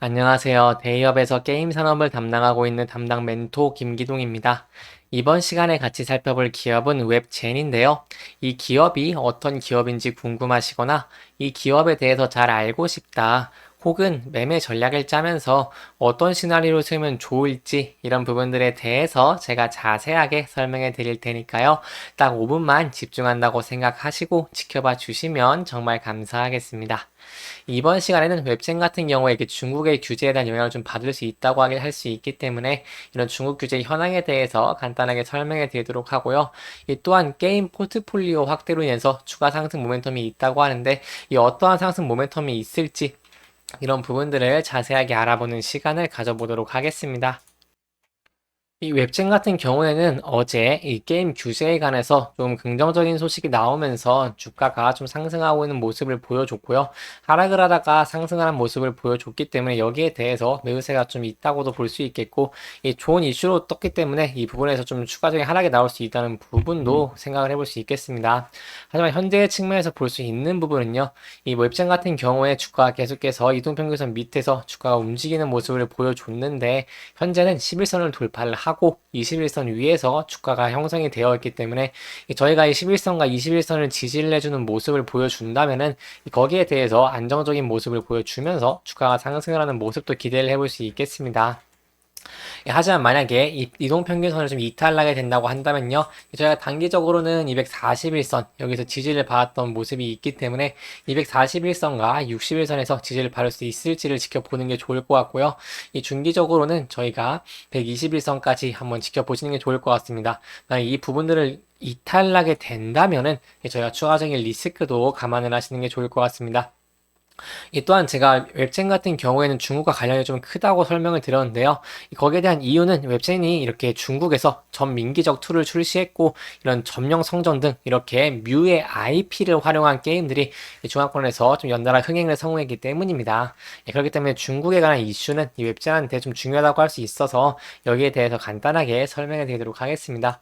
안녕하세요. 데이업에서 게임 산업을 담당하고 있는 담당 멘토 김기동입니다. 이번 시간에 같이 살펴볼 기업은 웹젠인데요. 이 기업이 어떤 기업인지 궁금하시거나 이 기업에 대해서 잘 알고 싶다. 혹은 매매 전략을 짜면서 어떤 시나리오를 쓰면 좋을지 이런 부분들에 대해서 제가 자세하게 설명해 드릴 테니까요. 딱 5분만 집중한다고 생각하시고 지켜봐 주시면 정말 감사하겠습니다. 이번 시간에는 웹젠 같은 경우에 이렇게 중국의 규제에 대한 영향을 좀 받을 수 있다고 하긴 할 수 있기 때문에 이런 중국 규제 현황에 대해서 간단하게 설명해 드리도록 하고요. 이 또한 게임 포트폴리오 확대로 인해서 추가 상승 모멘텀이 있다고 하는데 이 어떠한 상승 모멘텀이 있을지 이런 부분들을 자세하게 알아보는 시간을 가져보도록 하겠습니다. 이 웹진 같은 경우에는 어제 이 게임 규제에 관해서 좀 긍정적인 소식이 나오면서 주가가 좀 상승하고 있는 모습을 보여줬고요. 하락을 하다가 상승하는 모습을 보여줬기 때문에 여기에 대해서 매우세가 좀 있다고도 볼 수 있겠고, 이 좋은 이슈로 떴기 때문에 이 부분에서 좀 추가적인 하락이 나올 수 있다는 부분도 생각을 해볼 수 있겠습니다. 하지만 현재의 측면에서 볼 수 있는 부분은요, 이 웹진 같은 경우에 주가가 계속해서 이동평균선 밑에서 주가가 움직이는 모습을 보여줬는데, 현재는 11선을 돌파를 하고 21선 위에서 주가가 형성이 되어 있기 때문에 저희가 이 11선과 21선을 지지를 해주는 모습을 보여준다면은 거기에 대해서 안정적인 모습을 보여주면서 주가가 상승을 하는 모습도 기대를 해볼 수 있겠습니다. 하지만 만약에 이 이동평균선을 좀 이탈하게 된다고 한다면요. 저희가 단기적으로는 241선 여기서 지지를 받았던 모습이 있기 때문에 241선과 61선에서 지지를 받을 수 있을지를 지켜보는 게 좋을 것 같고요. 이 중기적으로는 저희가 121선까지 한번 지켜보시는 게 좋을 것 같습니다. 이 부분들을 이탈하게 된다면은 저희가 추가적인 리스크도 감안을 하시는 게 좋을 것 같습니다. 이 또한 제가 웹젠 같은 경우에는 중국과 관련이 좀 크다고 설명을 드렸는데요. 거기에 대한 이유는 웹젠이 이렇게 중국에서 전민기적 툴을 출시했고 이런 점령 성전 등 이렇게 뮤의 IP를 활용한 게임들이 중화권에서 좀 연달아 흥행을 성공했기 때문입니다. 그렇기 때문에 중국에 관한 이슈는 이 웹젠한테 좀 중요하다고 할 수 있어서 여기에 대해서 간단하게 설명해 드리도록 하겠습니다.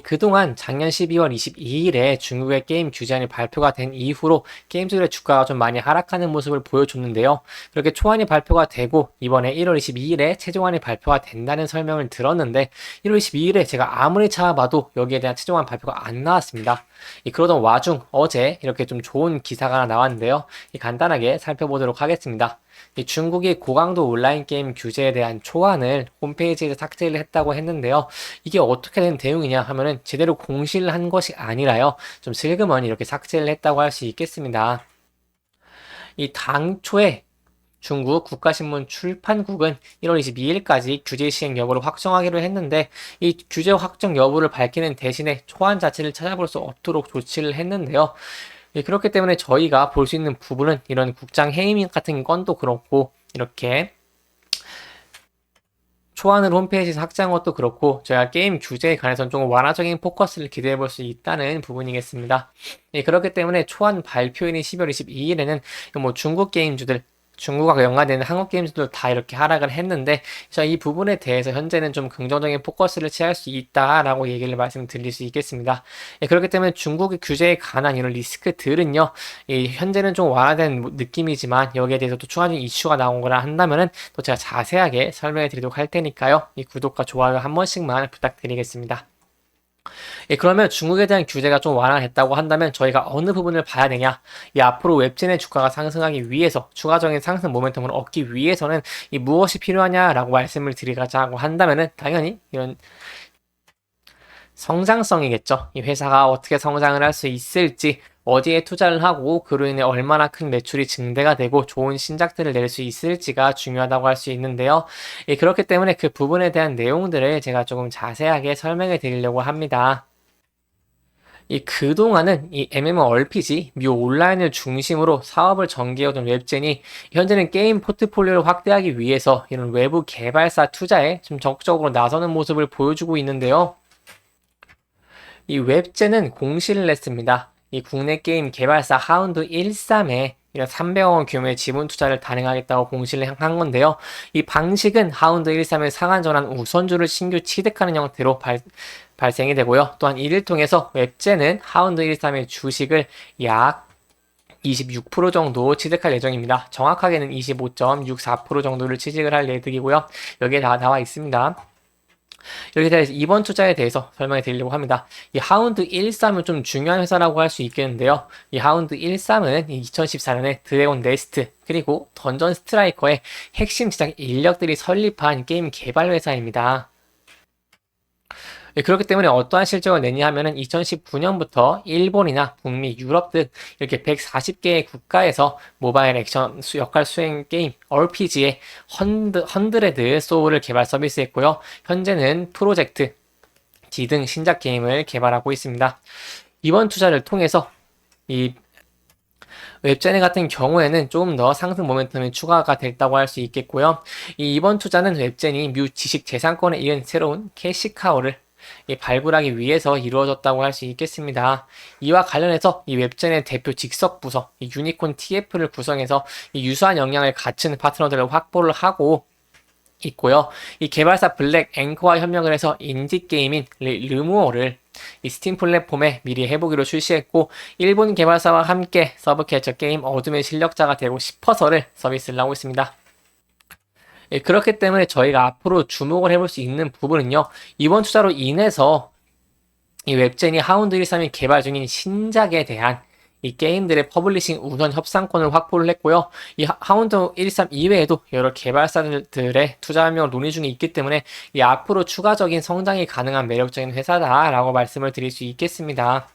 그동안 작년 12월 22일에 중국의 게임 규제안이 발표가 된 이후로 게임들의 주가가 좀 많이 하락하는 모습을 보여줬는데요. 그렇게 초안이 발표가 되고 이번에 1월 22일에 최종안이 발표가 된다는 설명을 들었는데 1월 22일에 제가 아무리 찾아봐도 여기에 대한 최종안 발표가 안 나왔습니다. 그러던 와중 어제 이렇게 좀 좋은 기사가 하나 나왔는데요. 간단하게 살펴보도록 하겠습니다. 중국이 고강도 온라인 게임 규제에 대한 초안을 홈페이지에서 삭제를 했다고 했는데요. 이게 어떻게 된 대응이냐 하면은 제대로 공시를 한 것이 아니라요. 좀 슬그머니 이렇게 삭제를 했다고 할 수 있겠습니다. 당초에 중국 국가신문 출판국은 1월 22일까지 규제 시행 여부를 확정하기로 했는데 이 규제 확정 여부를 밝히는 대신에 초안 자체를 찾아볼 수 없도록 조치를 했는데요. 그렇기 때문에 저희가 볼 수 있는 부분은 이런 국장 해임 같은 건도 그렇고 이렇게 초안을 홈페이지에서 삭제한 것도 그렇고 저희가 게임 규제에 관해서는 좀 완화적인 포커스를 기대해 볼 수 있다는 부분이겠습니다. 그렇기 때문에 초안 발표일인 12월 22일에는 뭐 중국 게임주들 중국과 연관되는 한국 게임들도 다 이렇게 하락을 했는데 이 부분에 대해서 현재는 좀 긍정적인 포커스를 취할 수 있다라고 얘기를 말씀드릴 수 있겠습니다. 그렇기 때문에 중국의 규제에 관한 이런 리스크들은요, 현재는 좀 완화된 느낌이지만 여기에 대해서 또 추가적인 이슈가 나오거나 한다면은 또 제가 자세하게 설명해 드리도록 할 테니까요. 구독과 좋아요 한 번씩만 부탁드리겠습니다. 그러면 중국에 대한 규제가 좀 완화됐다고 한다면 저희가 어느 부분을 봐야 되냐? 앞으로 웹진의 주가가 상승하기 위해서 추가적인 상승 모멘텀을 얻기 위해서는 무엇이 필요하냐라고 말씀을 드리자고 한다면은 당연히 이런 성장성이겠죠. 이 회사가 어떻게 성장을 할 수 있을지, 어디에 투자를 하고 그로 인해 얼마나 큰 매출이 증대가 되고 좋은 신작들을 낼 수 있을지가 중요하다고 할 수 있는데요. 그렇기 때문에 그 부분에 대한 내용들을 제가 조금 자세하게 설명해 드리려고 합니다. 그동안은 이 MMORPG, 뮤 온라인을 중심으로 사업을 전개해오던 웹젠이 현재는 게임 포트폴리오를 확대하기 위해서 이런 외부 개발사 투자에 좀 적극적으로 나서는 모습을 보여주고 있는데요. 웹젠은 공시를 냈습니다. 국내 게임 개발사 하운드 13에 이런 300억 원 규모의 지분 투자를 단행하겠다고 공시를 한 건데요. 방식은 하운드 13의 상한 전환 우선주를 신규 취득하는 형태로 발생이 되고요. 또한 이를 통해서 웹젠은 하운드 13의 주식을 약 26% 정도 취득할 예정입니다. 정확하게는 25.64% 정도를 취직을 할 예정이고요. 여기에 다 나와 있습니다. 여기에 대해서 이번 투자에 대해서 설명해 드리려고 합니다. 이 하운드 13은 좀 중요한 회사라고 할 수 있겠는데요. 이 하운드 13은 2014년에 드래곤 네스트 그리고 던전 스트라이커의 핵심 제작 인력들이 설립한 게임 개발 회사입니다. 예, 그렇기 때문에 어떠한 실적을 내냐 하면은 2019년부터 일본이나 북미, 유럽 등 이렇게 140개의 국가에서 모바일 액션 역할 수행 게임 RPG의 헌드레드 소울을 개발 서비스했고요. 현재는 프로젝트 D 등 신작 게임을 개발하고 있습니다. 이번 투자를 통해서 이 웹제네 같은 경우에는 조금 더 상승 모멘텀이 추가가 됐다고 할 수 있겠고요. 이번 투자는 웹제니 뮤 지식 재산권에 이은 새로운 캐시카우를 발굴하기 위해서 이루어졌다고 할 수 있겠습니다. 이와 관련해서 이 웹젠의 대표 직속 부서 유니콘 TF를 구성해서 유사한 역량을 갖춘 파트너들을 확보를 하고 있고요. 이 개발사 블랙 앵커와 협력을 해서 인디 게임인 르무어를 이 스팀 플랫폼에 미리 해보기로 출시했고 일본 개발사와 함께 서브캐쳐 게임 어둠의 실력자가 되고 싶어서를 서비스를 하고 있습니다. 예, 그렇기 때문에 저희가 앞으로 주목을 해볼 수 있는 부분은요. 이번 투자로 인해서 이 웹제니 하운드 13이 개발 중인 신작에 대한 이 게임들의 퍼블리싱 우선 협상권을 확보를 했고요. 이 하운드 13 이외에도 여러 개발사들의 투자 협력을 논의 중에 있기 때문에 이 앞으로 추가적인 성장이 가능한 매력적인 회사다라고 말씀을 드릴 수 있겠습니다.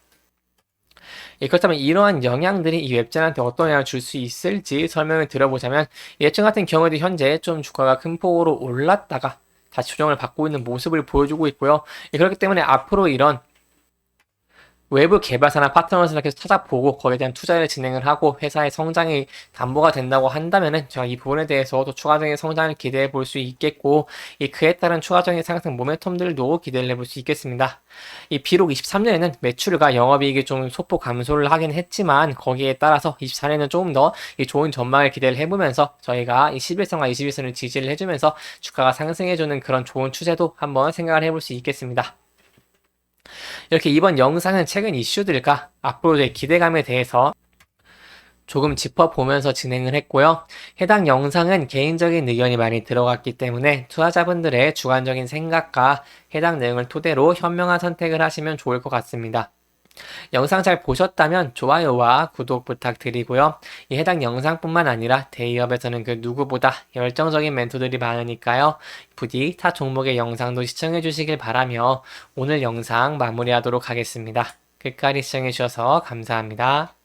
예, 그렇다면 이러한 영향들이 이 웹젠한테 어떤 영향을 줄 수 있을지 설명을 드려보자면 웹젠 같은 경우에도 현재 좀 주가가 큰 폭으로 올랐다가 다시 조정을 받고 있는 모습을 보여주고 있고요. 예, 그렇기 때문에 앞으로 이런 외부 개발사나 파트너를 계속 찾아보고 거기에 대한 투자를 진행을 하고 회사의 성장이 담보가 된다고 한다면은 제가 이 부분에 대해서도 추가적인 성장을 기대해 볼 수 있겠고 그에 따른 추가적인 상승 모멘텀들도 기대를 해볼 수 있겠습니다. 비록 23년에는 매출과 영업이익이 좀 소폭 감소를 하긴 했지만 거기에 따라서 24년에는 조금 더 좋은 전망을 기대를 해보면서 저희가 11선과 21선을 지지를 해주면서 주가가 상승해주는 그런 좋은 추세도 한번 생각을 해볼 수 있겠습니다. 이렇게 이번 영상은 최근 이슈들과 앞으로의 기대감에 대해서 조금 짚어보면서 진행을 했고요. 해당 영상은 개인적인 의견이 많이 들어갔기 때문에 투자자분들의 주관적인 생각과 해당 내용을 토대로 현명한 선택을 하시면 좋을 것 같습니다. 영상 잘 보셨다면 좋아요와 구독 부탁드리고요. 이 해당 영상뿐만 아니라 대기업에서는 그 누구보다 열정적인 멘토들이 많으니까요. 부디 타 종목의 영상도 시청해 주시길 바라며 오늘 영상 마무리하도록 하겠습니다. 끝까지 시청해 주셔서 감사합니다.